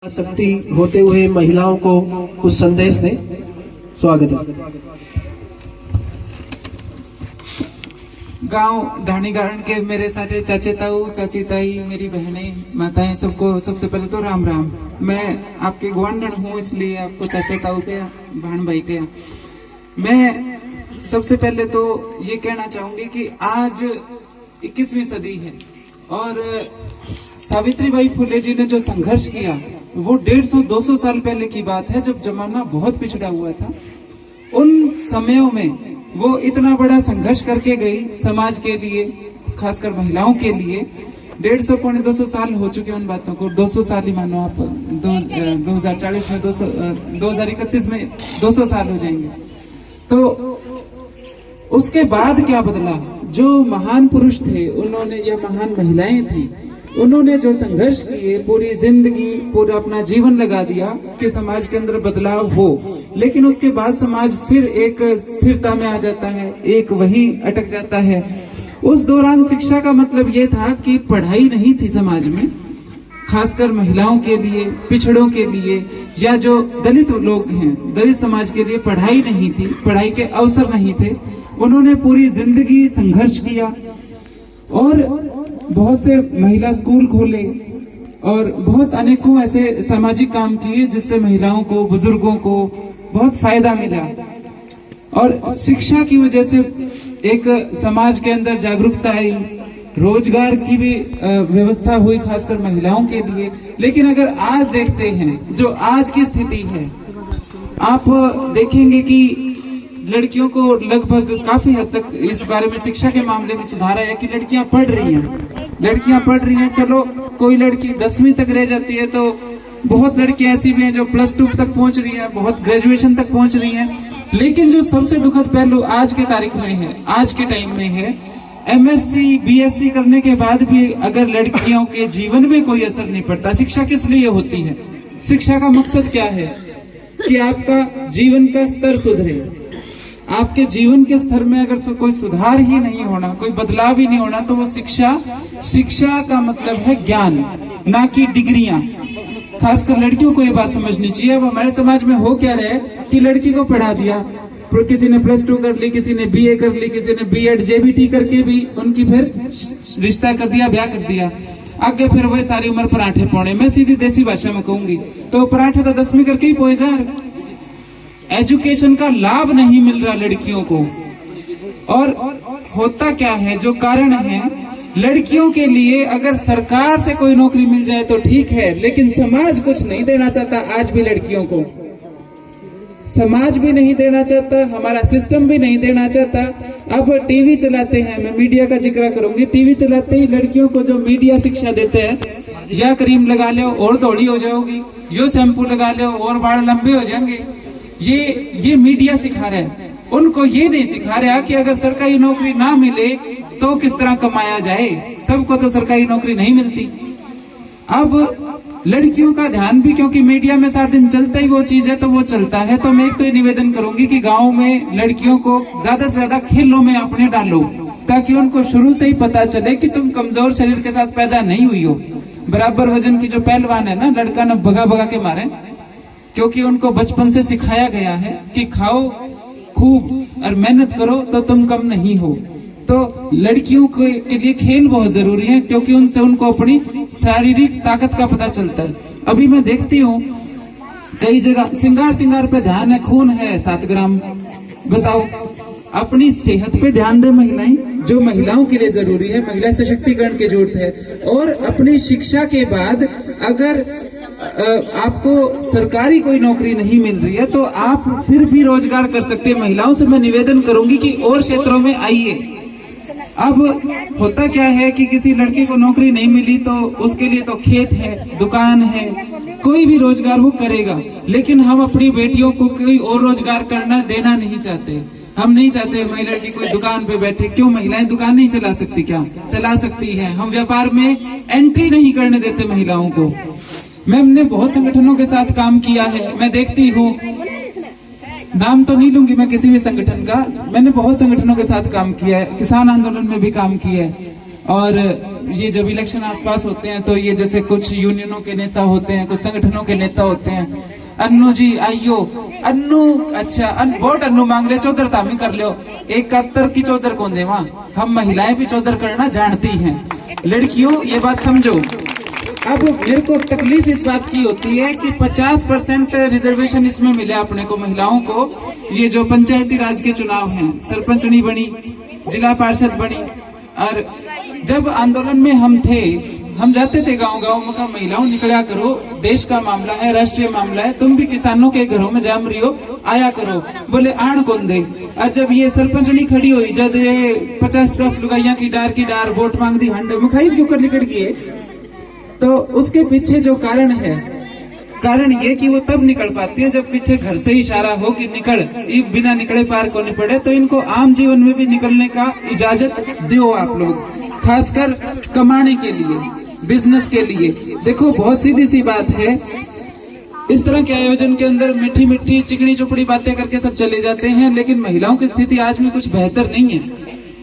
शक्ति होते हुए महिलाओं को कुछ संदेश दें। स्वागत है। गांव ढाणीगारण के मेरे सारे चाचे ताऊ, चाची ताई, मेरी बहनें, माताएं, सबको सबसे पहले तो राम राम। मैं आपके ग्वांढण हूँ, इसलिए आपको चाचा ताऊ कहा, भाण भाई कहा। मैं सबसे पहले तो ये कहना चाहूंगी कि आज 21वीं सदी है और सावित्रीबाई फुले जी ने जो संघर्ष किया वो 150-200 साल पहले की बात है, जब जमाना बहुत पिछड़ा हुआ था। उन समयों में वो इतना बड़ा संघर्ष करके गई समाज के लिए, खासकर महिलाओं के लिए। 150-200 साल हो चुके उन बातों को, 200 साल ही मानो आप। 2040 में 2031 में 200 साल हो जाएंगे। तो उसके बाद क्या बदला? जो महान पुरुष थे उन्होंने, या महान महिलाएं थी, उन्होंने जो संघर्ष किए, पूरी जिंदगी, पूरा अपना जीवन लगा दिया कि समाज के अंदर बदलाव हो। लेकिन उसके बाद समाज फिर एक स्थिरता में आ जाता है, एक वही अटक जाता है। उस दौरान शिक्षा का मतलब ये था कि पढ़ाई नहीं थी समाज में, खासकर महिलाओं के लिए, पिछड़ों के लिए, या जो दलित लोग हैं, दलित समाज के लिए पढ़ाई नहीं थी, पढ़ाई के अवसर नहीं थे। उन्होंने पूरी जिंदगी संघर्ष किया और बहुत से महिला स्कूल खोले और बहुत अनेकों ऐसे सामाजिक काम किए जिससे महिलाओं को, बुजुर्गों को बहुत फायदा मिला। और शिक्षा की वजह से एक समाज के अंदर जागरूकता आई, रोजगार की भी व्यवस्था हुई, खासकर महिलाओं के लिए। लेकिन अगर आज देखते हैं जो आज की स्थिति है, आप देखेंगे कि लड़कियों को लगभग काफी हद तक इस बारे में शिक्षा के मामले में सुधार आया कि लड़कियां पढ़ रही हैं। चलो कोई लड़की 10वीं तक रह जाती है तो बहुत लड़कियां ऐसी भी हैं जो +2 तक पहुंच रही हैं, बहुत ग्रेजुएशन तक पहुंच रही हैं। लेकिन जो सबसे दुखद पहलू आज के तारीख में है, आज के टाइम में है, MSc BSc करने के बाद भी अगर लड़कियों के जीवन में कोई असर नहीं पड़ता। शिक्षा किस लिए होती है? शिक्षा का मकसद क्या है? कि आपका जीवन का स्तर सुधरे। आपके जीवन के स्तर में अगर कोई सुधार ही नहीं होना, कोई बदलाव ही नहीं होना, तो वो शिक्षा का मतलब है ज्ञान, ना कि डिग्रियां। खासकर लड़कियों को ये बात समझनी चाहिए। अब हमारे समाज में हो क्या रहा है कि लड़की को पढ़ा दिया, किसी ने +2 कर ली, किसी ने BA कर ली, किसी ने B.Ed JBT करके भी उनकी फिर रिश्ता कर दिया, ब्याह कर दिया। आगे फिर वही सारी उम्र पराठे पौने। मैं सीधी देसी भाषा में कहूंगी तो पराठे तो 10वीं करके ही पोए जा। एजुकेशन का लाभ नहीं मिल रहा लड़कियों को। और होता क्या है, जो कारण है, लड़कियों के लिए अगर सरकार से कोई नौकरी मिल जाए तो ठीक है, लेकिन समाज कुछ नहीं देना चाहता। आज भी लड़कियों को समाज भी नहीं देना चाहता, हमारा सिस्टम भी नहीं देना चाहता। अब टीवी चलाते हैं, मैं मीडिया का जिक्र करूंगी, टीवी चलाते ही लड़कियों को जो मीडिया शिक्षा देते हैं, या क्रीम लगा लो और दौड़ी हो जाओगी, यो शैम्पू लगा लो और बाल लंबे हो जाएंगे, ये मीडिया सिखा रहा है। उनको ये नहीं सिखा रहा कि अगर सरकारी नौकरी ना मिले तो किस तरह कमाया जाए। सबको तो सरकारी नौकरी नहीं मिलती। अब लड़कियों का ध्यान भी, क्योंकि मीडिया में सारा दिन चलता ही वो चीज है, तो वो चलता है। तो मैं एक तो ये निवेदन करूंगी कि गांव में लड़कियों को ज्यादा से ज्यादा खेलों में अपने डालो, ताकि उनको शुरू से ही पता चले कि तुम कमजोर शरीर के साथ पैदा नहीं हुई हो। बराबर वजन की जो पहलवान है ना, लड़का न भगा भगा के मारे, क्योंकि उनको बचपन से सिखाया गया है कि खाओ खूब और मेहनत करो तो तुम कम नहीं हो। तो लड़कियों के लिए खेल बहुत जरूरी है, क्योंकि उनसे उनको अपनी शारीरिक ताकत का पता चलता है। अभी मैं देखती हूँ कई जगह श्रृंगार पे ध्यान है, खून है 7 ग्राम। बताओ, अपनी सेहत पे ध्यान दे महिलाएं, जो महिलाओं के लिए जरूरी है, महिला सशक्तिकरण की जरूरत है। और अपनी शिक्षा के बाद अगर आपको सरकारी कोई नौकरी नहीं मिल रही है तो आप फिर भी रोजगार कर सकते हैं। महिलाओं से मैं निवेदन करूंगी कि और क्षेत्रों में आइए। अब होता क्या है कि किसी लड़की को नौकरी नहीं मिली तो उसके लिए तो खेत है, दुकान है, कोई भी रोजगार वो करेगा। लेकिन हम अपनी बेटियों को कोई और रोजगार करना देना नहीं चाहते। हम नहीं चाहते महिला की कोई दुकान पे बैठे। क्यों महिलाएं दुकान नहीं चला सकती? क्या चला सकती है। हम व्यापार में एंट्री नहीं करने देते महिलाओं को। मैंने बहुत संगठनों के साथ काम किया है, मैं देखती हूँ, नाम तो नहीं लूंगी मैं किसी भी संगठन का, मैंने बहुत संगठनों के साथ काम किया है, किसान आंदोलन में भी काम किया है और ये जब इलेक्शन आसपास होते हैं तो ये जैसे कुछ यूनियनों के नेता होते हैं, कुछ संगठनों के नेता होते हैं, अन्नू जी आइयो, अन्नू अच्छा वोट अन्नू मांग रहे, चौधर तामी कर लो, 71 की चौधर कौन दे वहां। हम महिलाएं भी चौधर करना जानती हैं। लड़कियों ये बात समझो। अब मेरे को तकलीफ इस बात की होती है कि 50% रिजर्वेशन इसमें मिले अपने को महिलाओं को। ये जो पंचायती राज के चुनाव हैं, सरपंचनी बनी, जिला पार्षद बनी, और जब आंदोलन में हम थे, हम जाते थे गांव गांव में, कहा महिलाओं निकला करो, देश का मामला है, राष्ट्रीय मामला है, तुम भी किसानों के घरों में जाम रही हो, आया करो। बोले आण कौन दे। और जब ये सरपंचनी खड़ी हुई, जब ये 50-50 लुगाइया की डार वोट मांग दी, हंड में खाई क्यों कर निकल गई। तो उसके पीछे जो कारण है, कारण ये कि वो तब निकल पाती है जब पीछे घर से इशारा हो कि निकल, बिना निकले पार को नहीं पड़े। तो इनको आम जीवन में भी निकलने का इजाजत दो आप लोग, खासकर कमाने के लिए, बिजनेस के लिए। देखो बहुत सीधी सी बात है, इस तरह के आयोजन के अंदर मीठी मीठी चिकनी चुपड़ी बातें करके सब चले जाते हैं, लेकिन महिलाओं की स्थिति आज भी कुछ बेहतर नहीं है,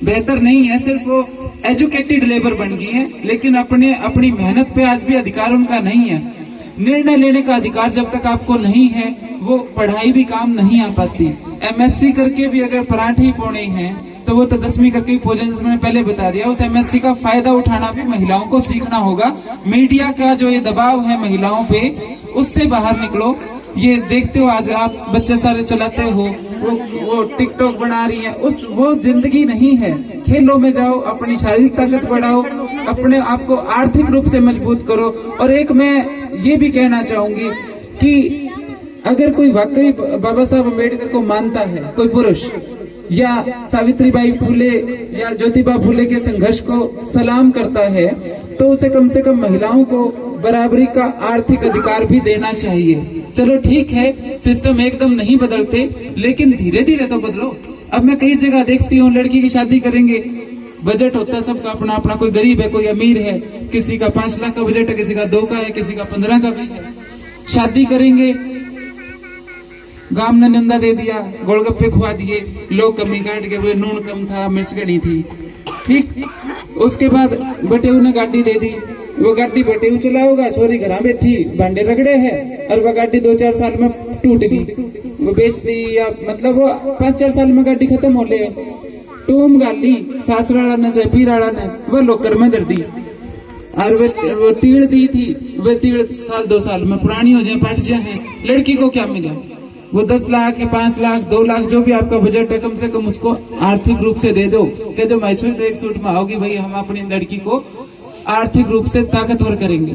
बेहतर नहीं है। सिर्फ वो एजुकेटेड लेबर बन गई है, लेकिन अपनी मेहनत पे आज भी अधिकार उनका नहीं है। निर्णय लेने का अधिकार जब तक आपको नहीं है, वो पढ़ाई भी काम नहीं आ पाती। MSc करके भी अगर पराठे ही पोड़े हैं तो वो तो 10वीं करके ही भोजन, जैसे मैंने पहले बता दिया, उस MSc का फायदा उठाना भी महिलाओं को सीखना होगा। मीडिया का जो ये दबाव है महिलाओं पे, उससे बाहर निकलो। ये देखते हो आज आप बच्चे सारे चलाते हो, वो टिकटॉक बना रही है, वो जिंदगी नहीं है। खेलों में जाओ, अपनी शारीरिक ताकत बढ़ाओ, अपने आप को आर्थिक रूप से मजबूत करो। और एक मैं ये भी कहना चाहूंगी कि अगर कोई वाकई बाबा साहब अम्बेडकर को मानता है, कोई पुरुष, या सावित्रीबाई फुले या ज्योतिबा फुले के संघर्ष को सलाम करता है, तो उसे कम से कम महिलाओं को बराबरी का आर्थिक अधिकार भी देना चाहिए। चलो ठीक है, सिस्टम एकदम नहीं बदलते, लेकिन धीरे धीरे तो बदलो। अब मैं कई जगह देखती हूँ, लड़की की शादी करेंगे, बजट होता है सबका अपना अपना, कोई गरीब है, कोई अमीर है, किसी का 5 लाख का बजट है, किसी का 2 का है, किसी का 15 का भी है। शादी करेंगे, गांव ने निंदा दे दिया, गोलगप्पे खुआ दिए, लोग कमी काट के बोले नून कम था, मिर्च घनी थी, ठीक। उसके बाद बेटे ने गाड़ी दे दी, वो गाड़ी बेटे चलाओगा, छोरी घर बैठी भांडे रगड़े है, और वो गाड़ी 2-4 साल में टूट गई, वो बेच दी, या मतलब वो 5-4 साल में गाड़ी खत्म हो ले। टूम गाली सासराड़ा ने चाहे पीराड़ा ने, वो लोकर में दर दी, और वो टीड़ दी थी, वे टीड़ 1-2 साल में पुरानी हो जाए, पट जाए। लड़की को क्या मिला? वो 10 लाख या 5 लाख 2 लाख जो भी आपका बजट है, कम से कम उसको आर्थिक रूप से दे दो। कह दो मैसो तो एक सूट में आओगी भाई, हम अपनी लड़की को आर्थिक रूप से ताकतवर करेंगे।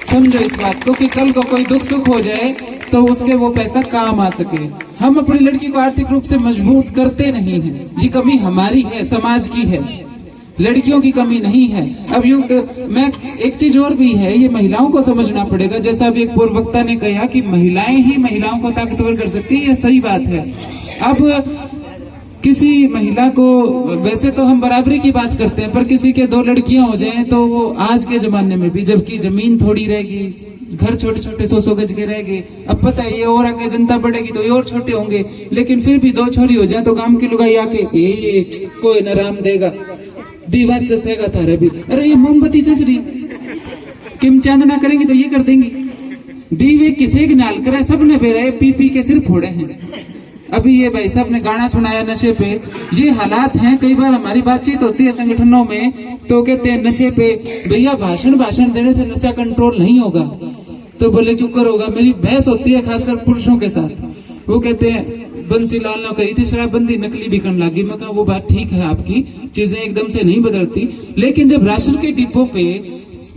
समझो इस बात को कि कल को कोई दुख सुख हो जाए तो उसके वो पैसा काम आ सके। हम अपनी लड़की को आर्थिक रूप से मजबूत करते नहीं हैं, ये कमी हमारी है, समाज की है, लड़कियों की कमी नहीं है। अब यूं मैं एक चीज और भी है, ये महिलाओं को समझना पड़ेगा। जैसा अभी एक पूर्व वक्ता ने कहा कि महिलाएं ही महिलाओं को ताकतवर कर सकती है, ये सही बात है। अब किसी महिला को, वैसे तो हम बराबरी की बात करते हैं, पर किसी के 2 लड़कियां हो जाएं तो वो आज के जमाने में भी, जबकि जमीन थोड़ी रहेगी, घर छोटे छोटे 100-100 गज के रहेंगे, अब पता है ये और आगे जनता बढ़ेगी तो ये और छोटे होंगे, लेकिन फिर भी 2 छोरी हो जाए तो गांव की लुगाई आके कोई न राम देगा, दीवा चसेगा तारा भी, अरे ये मोमबत्ती चस रही, किम चांदना करेंगी तो ये कर देंगी, दीवे किसे नाल करे, सबने बेरा पी के सिर फोड़े हैं। अभी ये भाई साहब ने गाना सुनाया नशे पे, ये हालात हैं। कई बार हमारी बातचीत होती है संगठनों में, तो कहते हैं नशे पे, भैया भाषण देने से नशा कंट्रोल नहीं होगा। तो बोले क्यों करोगा? मेरी बहस होती है खासकर पुरुषों के साथ, वो कहते हैं बंसी लाल ने कही थी शराबबंदी, नकली बिकन लगी। मैं कहा वो बात ठीक है आपकी, चीजें एकदम से नहीं बदलती, लेकिन जब राशन के डिब्बों पे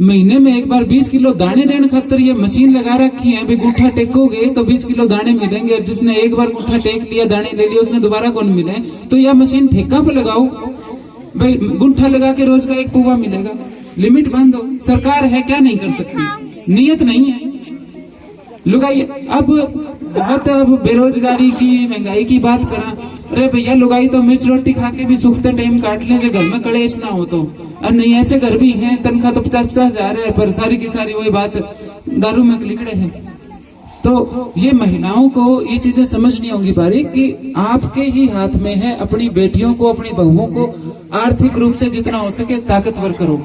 महीने में एक बार 20 किलो दाने देने खातर ये मशीन लगा रखी है, अभी गुठा टेकोगे तो 20 किलो दाने मिलेंगे, और जिसने एक बार गुठा टेक लिया, दाने ले लिया, उसने दोबारा कौन मिले? तो यह मशीन ठेका पे लगाओ भाई, गुठा लगा के रोज का 1 पुआ मिलेगा, लिमिट बांधो। सरकार है क्या नहीं कर सकती? नियत नहीं है लुगाई। अब बहुत बेरोजगारी की, महंगाई की बात करा, अरे भैया लुगाई तो मिर्च रोटी खा के भी सूखते टाइम काट ले, जो घर में कलेश ना हो तो। और नहीं, ऐसे घर भी हैं तनख्वाह तो 50-50 हजार है, पर सारी की सारी वही बात, दारू में लिखड़े हैं। तो ये महिलाओं को ये चीजें समझनी होंगी बारीक कि आपके ही हाथ में है। अपनी बेटियों को, अपनी बहुओं को आर्थिक रूप से जितना हो सके ताकतवर करो,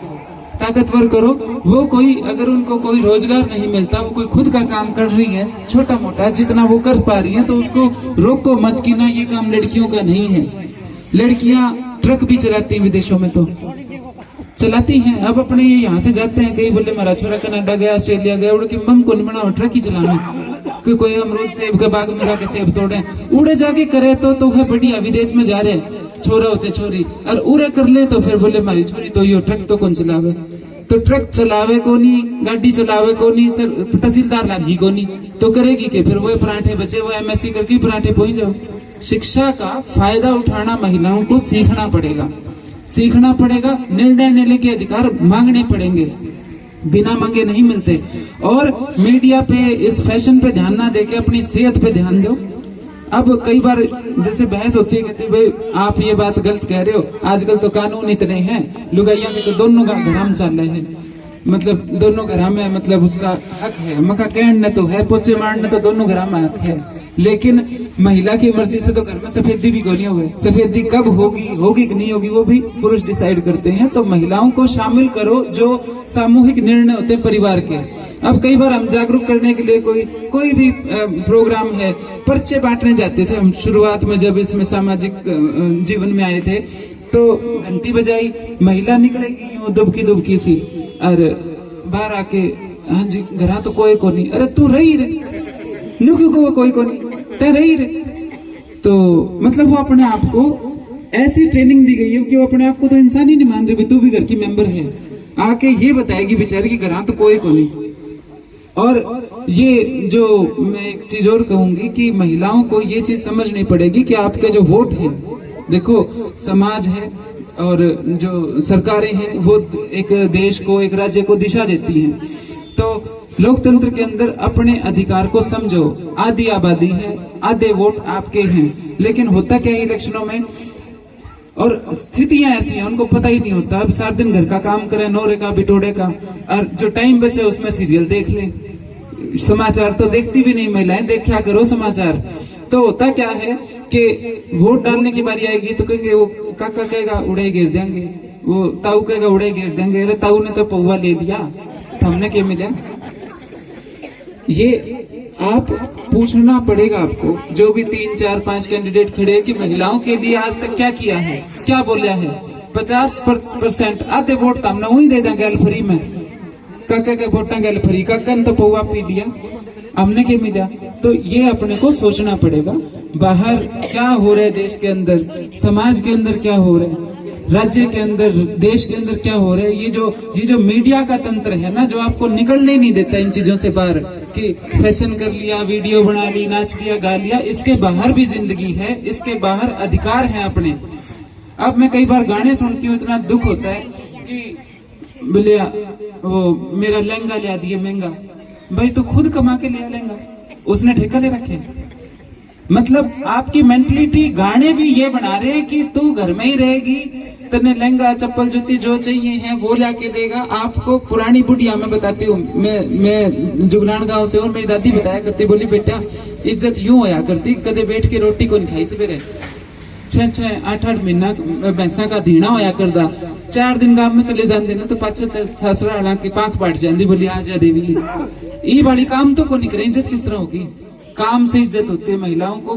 ताकतवर करो। वो कोई अगर उनको कोई रोजगार नहीं मिलता, वो कोई खुद का काम कर रही है छोटा मोटा, जितना वो कर पा रही है, तो उसको रोको मत कि ना ये काम लड़कियों का नहीं है। लड़कियां ट्रक भी चलाती हैं, विदेशों में तो चलाती हैं। अब अपने ये यहाँ से जाते हैं, कहीं बोले हमारा छोरा कनाडा गया, ऑस्ट्रेलिया गया, उड़ के मम कौन बनाओ ट्रक ही चलाना। कोई अमरूद सेब के बाग में जाके सेब तोड़े, उड़े जाके करे तो है बढ़िया, विदेश में जा रहे छोरा हो छोरी, और उड़े कर ले तो फिर बोले हमारी छोरी तो यो ट्रक तो कौन चलावे। तो ट्रक चलावे को नहीं, गाड़ी चलावे को नहीं, सर तहसीलदार लागी को नहीं, तो करेगी के फिर वो पराठे बचे, वो एमएससी करके पराठे पहुंच जाओ। शिक्षा का फायदा उठाना महिलाओं को सीखना पड़ेगा, सीखना पड़ेगा। निर्णय लेने के अधिकार मांगने पड़ेंगे, बिना मांगे नहीं मिलते। और मीडिया पे इस फैशन पे ध्यान ना देके अपनी सेहत पे ध्यान दो। अब कई बार जैसे बहस होती है, कहते भाई आप ये बात गलत कह रहे हो, आजकल तो कानून इतने हैं, लुगाइयों के तो दोनों घराम चल रहे हैं, मतलब दोनों घर में मतलब उसका हक है, मका कहने तो है, पोचे मारने तो दोनों घर में हक है। लेकिन महिला की मर्जी से तो घर में सफेदी भी नहीं हुए, सफेदी कब होगी, होगी कि नहीं होगी, वो भी पुरुष डिसाइड करते हैं। तो महिलाओं को शामिल करो, जो सामूहिक निर्णय होते हैं परिवार के। अब कई बार हम जागरूक करने के लिए कोई भी प्रोग्राम है, पर्चे बांटने जाते थे हम शुरुआत में, जब इसमें सामाजिक जीवन में आए थे, तो घंटी बजाई, महिला निकलेगी यूं दुबकी सी, और बाहर आके हाँ जी घरा तो कोई को नहीं, अरे तू रही रे न्यू क्यों को कोई को नहीं तय रही रे। तो मतलब वो अपने आप को ऐसी ट्रेनिंग दी गई है कि वो अपने आप को तो इंसान ही नहीं मान रही, तू भी घर की मेंबर है, आके ये बताएगी बेचारी की घरा तो कोई को नहीं। और ये जो मैं एक चीज और कहूंगी कि महिलाओं को ये चीज समझनी पड़ेगी कि आपके जो वोट है, देखो समाज है और जो सरकारें हैं वो एक देश को, एक राज्य को दिशा देती हैं। तो लोकतंत्र के अंदर अपने अधिकार को समझो। आधी आबादी है, आधे वोट आपके हैं, लेकिन होता क्या है इलेक्शनों में, और स्थितियां ऐसी हैं उनको पता ही नहीं होता। अब सारा दिन घर का काम करें, नौरे का बिटोड़े का, और जो टाइम बचे उसमें सीरियल देख लें। समाचार तो देखती भी नहीं महिलाएं, देखा करो समाचार। तो होता क्या है कि वोट डालने की बारी आएगी तो कहेंगे, वो काका कहेगा उड़े गिर देंगे, वो ताऊ कहेगा उड़े गिर देंगे, अरे ताऊ ने तो पौवा ले लिया, हमने क्या मिला। ये आप पूछना पड़ेगा आपको, जो भी 3, 4, 5 कैंडिडेट खड़े कि महिलाओं के लिए आज तक क्या किया है, क्या बोला है। 50% आधे वोट तो हमने वही दे देंगे गैल फ्री में, काका के वोटा गैल फ्री, काका ने तो पौवा पी लिया, हमने क्या मिला। तो ये अपने को सोचना पड़ेगा, बाहर क्या हो रहा है, देश के अंदर, समाज के अंदर क्या हो रहा है, राज्य के अंदर, देश के अंदर क्या हो रहा है। ये जो मीडिया का तंत्र है ना, जो आपको निकलने नहीं देता इन चीजों से बाहर, कि फैशन कर लिया, वीडियो बना ली, नाच लिया, गा लिया, इसके बाहर भी जिंदगी है, इसके बाहर अधिकार है अपने। अब मैं कई बार गाने सुनती हूँ, इतना दुख होता है कि बोले वो मेरा लहंगा लिया दिया महंगा, भाई तो खुद कमा के लिया लहंगा, उसने ठेका ले रखे। मतलब आपकी मेंटलिटी, गाने भी ये बना रहे कि तू घर में ही रहेगी, तने लहंगा चप्पल जूती जो चाहिए है वो ला के देगा आपको। पुरानी बुढ़िया मैं बताती हूँ, मैं जुगलान गांव से हूँ, मेरी दादी बताया करती, बोली बेटा इज्जत यूं होया करती, कदे बैठ के रोटी को नहीं खाई सवेरे, 6-6, 8-8 महीना भैंसा का धीना होया करदा, 4 दिन गांव में चले जाते ना तो पाछे ससुराल की पाख पाट जाती, बोली आ जा देवी ये वाली काम तो को नहीं करे, इज्जत किस तरह होगी। काम से इज्जत होती है। महिलाओं को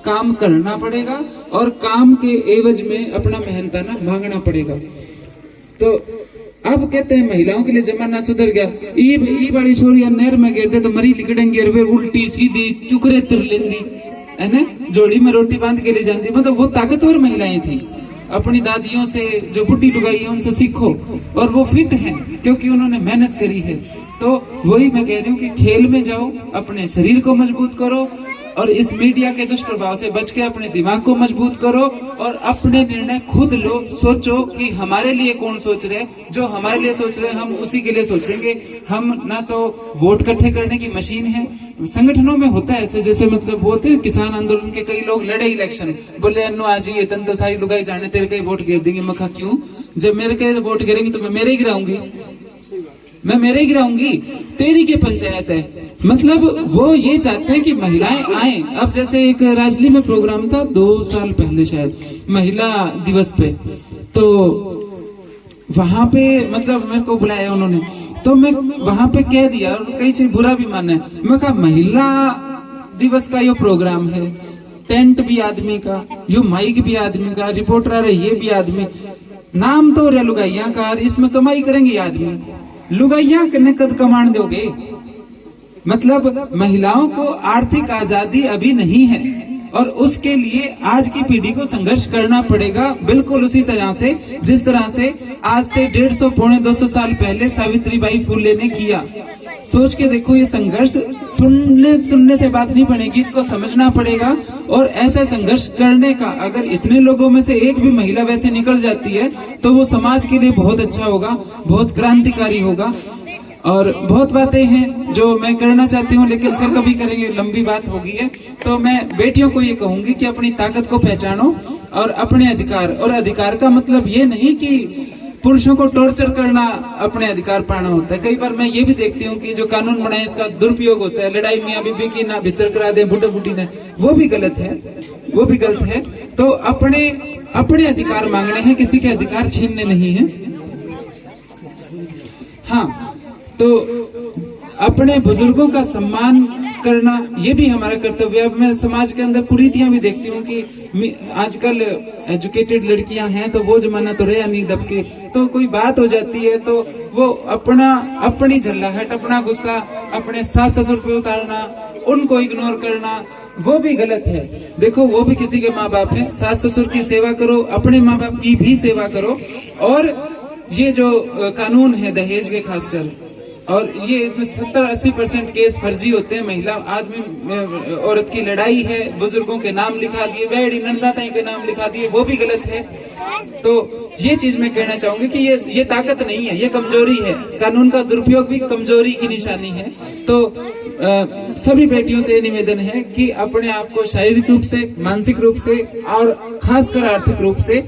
काम करना पड़ेगा और काम के एवज में अपना मेहनताना मांगना पड़ेगा। तो अब कहते हैं महिलाओं के लिए जमाना सुधर गया, ई बड़ी छोरिया नहर में गिर दे तो मरी लिकड़ेंगे, वे उल्टी सीधी चुकरे तिर लेंदी है ना, जोड़ी में रोटी बांध के ले जाती। मतलब वो ताकतवर महिलाएं थी। अपनी दादियों से, जो बुढ़ी लुगाई है उनसे सीखो, और वो फिट हैं क्योंकि उन्होंने मेहनत करी है। तो वही मैं कह रही हूँ कि खेल में जाओ, अपने शरीर को मजबूत करो, और इस मीडिया के दुष्प्रभाव से बच के अपने दिमाग को मजबूत करो, और अपने निर्णय खुद लो। सोचो कि हमारे लिए कौन सोच रहे, जो हमारे लिए सोच रहे हम उसी के लिए सोचेंगे। हम ना तो वोट इकट्ठे करने की मशीन है। संगठनों में होता है ऐसे, जैसे मतलब होते हैं किसान आंदोलन के कई लोग लड़े इलेक्शन, बोले अन्नू आज ये तन तो सारी लुगाई जाने तेरे के वोट गिर देंगे। मखा क्यों, जब मेरे के वोट गिरेंगे तो मैं मेरे ही गिराऊंगी। मैं मेरे गिराऊंगी, तेरी की पंचायत है। मतलब वो ये चाहते हैं कि महिलाएं आए। अब जैसे एक राजली में प्रोग्राम था 2 साल पहले शायद, महिला दिवस पे, तो वहां पे मतलब मेरे को बुलाया उन्होंने, तो मैं वहां पे कह दिया, और कई चीज बुरा भी माना है। मैं कहा महिला दिवस का ये प्रोग्राम है, टेंट भी आदमी का, यो माइक भी आदमी का, रिपोर्टर आ रहे ये भी आदमी, नाम तो रे लुगाइया का, इसमें कमाई करेंगे आदमी, लुगाइया करने कद कमान दोगे। मतलब महिलाओं को आर्थिक आजादी अभी नहीं है, और उसके लिए आज की पीढ़ी को संघर्ष करना पड़ेगा, बिल्कुल उसी तरह से जिस तरह से आज से 150 पौने 200 साल पहले सावित्रीबाई फुले ने किया। सोच के देखो, ये संघर्ष सुनने से बात नहीं बनेगी, इसको समझना पड़ेगा। और ऐसा संघर्ष करने का अगर इतने लोगों में से एक भी महिला वैसे निकल जाती है तो वो समाज के लिए बहुत अच्छा होगा, बहुत क्रांतिकारी होगा। और बहुत बातें हैं जो मैं करना चाहती हूँ, लेकिन फिर कभी करेंगे, लंबी बात होगी है। तो मैं बेटियों को ये कहूंगी कि अपनी ताकत को पहचानो और अपने अधिकार, और अधिकार का मतलब ये नहीं कि पुरुषों को टॉर्चर करना अपने अधिकार पाना होता है। कई बार मैं ये भी देखती हूँ कि जो कानून बनाए इसका दुरुपयोग होता है, लड़ाई मियाँ बीबी की ना भीतर करा दे बुढ़े बुढ़ी ने, वो भी गलत है, वो भी गलत है। तो अपने अधिकार मांगने हैं, किसी के अधिकार छीनने नहीं है। हाँ, तो अपने बुजुर्गों का सम्मान करना ये भी हमारा कर्तव्य है। अब मैं समाज के अंदर कुरीतियां भी देखती हूँ कि आजकल एजुकेटेड लड़कियां हैं तो वो जमाना तो रहा नहीं दब के, तो कोई बात हो जाती है तो वो अपनी झल्लाहट, अपना गुस्सा अपने सास ससुर पे उतारना, उनको इग्नोर करना, वो भी गलत है। देखो, वो भी किसी के माँ बाप हैं, सास ससुर की सेवा करो, अपने माँ बाप की भी सेवा करो। और ये जो कानून है दहेज के खासकर, और ये इसमें 70-80% केस फर्जी होते हैं। महिला आदमी औरत की लड़ाई है, बुजुर्गों के नाम लिखा दिए, बैड़ी नंदाताई के नाम लिखा दिए, वो भी गलत है। तो ये चीज मैं कहना चाहूंगी कि ये ताकत नहीं है, ये कमजोरी है। कानून का दुरुपयोग भी कमजोरी की निशानी है। तो सभी बेटियों से निवेदन है कि अपने आप को शारीरिक रूप से, मानसिक रूप से और खासकर आर्थिक रूप से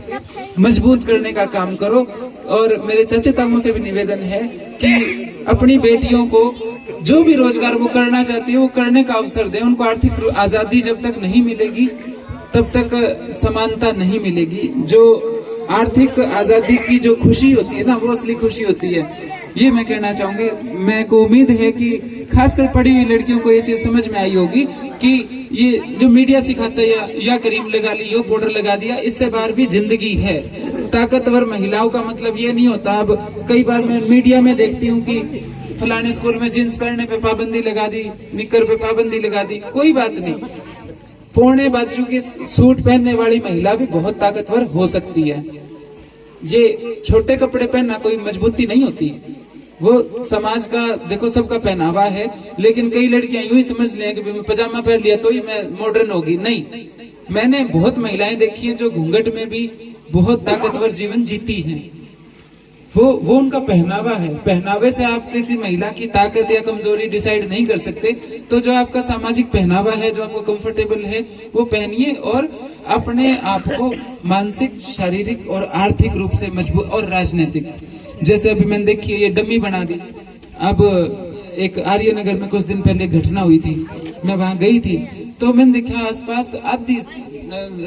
मजबूत करने का काम करो। और मेरे चाचा तामों से भी निवेदन है कि अपनी बेटियों को जो भी रोजगार वो करना चाहती है वो करने का अवसर दें। उनको आर्थिक आजादी जब तक नहीं मिलेगी तब तक समानता नहीं मिलेगी। जो आर्थिक आजादी की जो खुशी होती है ना, वो असली खुशी होती है। ये मैं कहना चाहूंगी। मैं को उम्मीद है कि खासकर पढ़ी हुई लड़कियों को ये चीज समझ में आई होगी कि ये जो मीडिया सिखाता है या क्रीम लगा ली, यो पाउडर लगा दिया, इससे बाहर भी जिंदगी है। ताकतवर महिलाओं का मतलब ये नहीं होता। अब कई बार मैं मीडिया में देखती हूँ कि फलाने स्कूल में जींस पहनने पे पाबंदी लगा दी, निक्कर पे पाबंदी लगा दी। कोई बात नहीं, पौने बाजू के सूट पहनने वाली महिला भी बहुत ताकतवर हो सकती है। ये छोटे कपड़े पहनना कोई मजबूती नहीं होती। वो समाज का देखो सबका पहनावा है, लेकिन कई लड़कियां यूं ही समझ लें कि मैं पजामा पहन लिया तो ही मैं मॉडर्न होगी। नहीं, मैंने बहुत महिलाएं देखी हैं जो घूंघट में भी बहुत ताकतवर जीवन जीती हैं। वो उनका पहनावा है। पहनावे से आप किसी महिला की ताकत या कमजोरी डिसाइड नहीं कर सकते। तो जो आपका सामाजिक पहनावा है, जो आपको कंफर्टेबल है, वो पहनिए और अपने आप को मानसिक, शारीरिक और आर्थिक रूप से मजबूत और राजनीतिक। जैसे अभी मैंने देखी ये डमी बना दी। अब एक आर्यनगर में कुछ दिन पहले घटना हुई थी, मैं वहां गई थी तो मैंने देखा आसपास आधी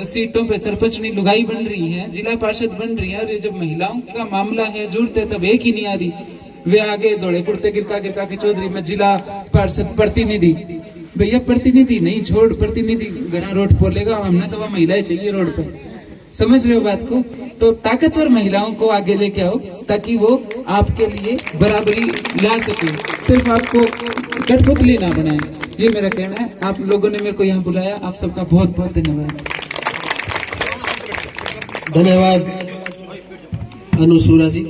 सीटों पे सरपंचनी लुगाई बन रही है, जिला पार्षद बन रही है। और ये जब महिलाओं का मामला है, जुड़ते तब एक ही नहीं आ रही। वे आगे दौड़े कुर्ते गिरका गिरका के चौधरी में जिला पार्षद प्रतिनिधि। भैया प्रतिनिधि नहीं, छोड़ प्रतिनिधि घर रोड बोलेगा, हमने तो वह महिलाएं चाहिए रोड पे। समझ रहे हो बात को? तो ताकतवर महिलाओं को आगे लेके आओ ताकि वो आपके लिए बराबरी ला सके, सिर्फ आपको कठपुतली ना बनाए। ये मेरा कहना है। आप लोगों ने मेरे को यहाँ बुलाया, आप सबका बहुत बहुत धन्यवाद। धन्यवाद अनुसूरा जी।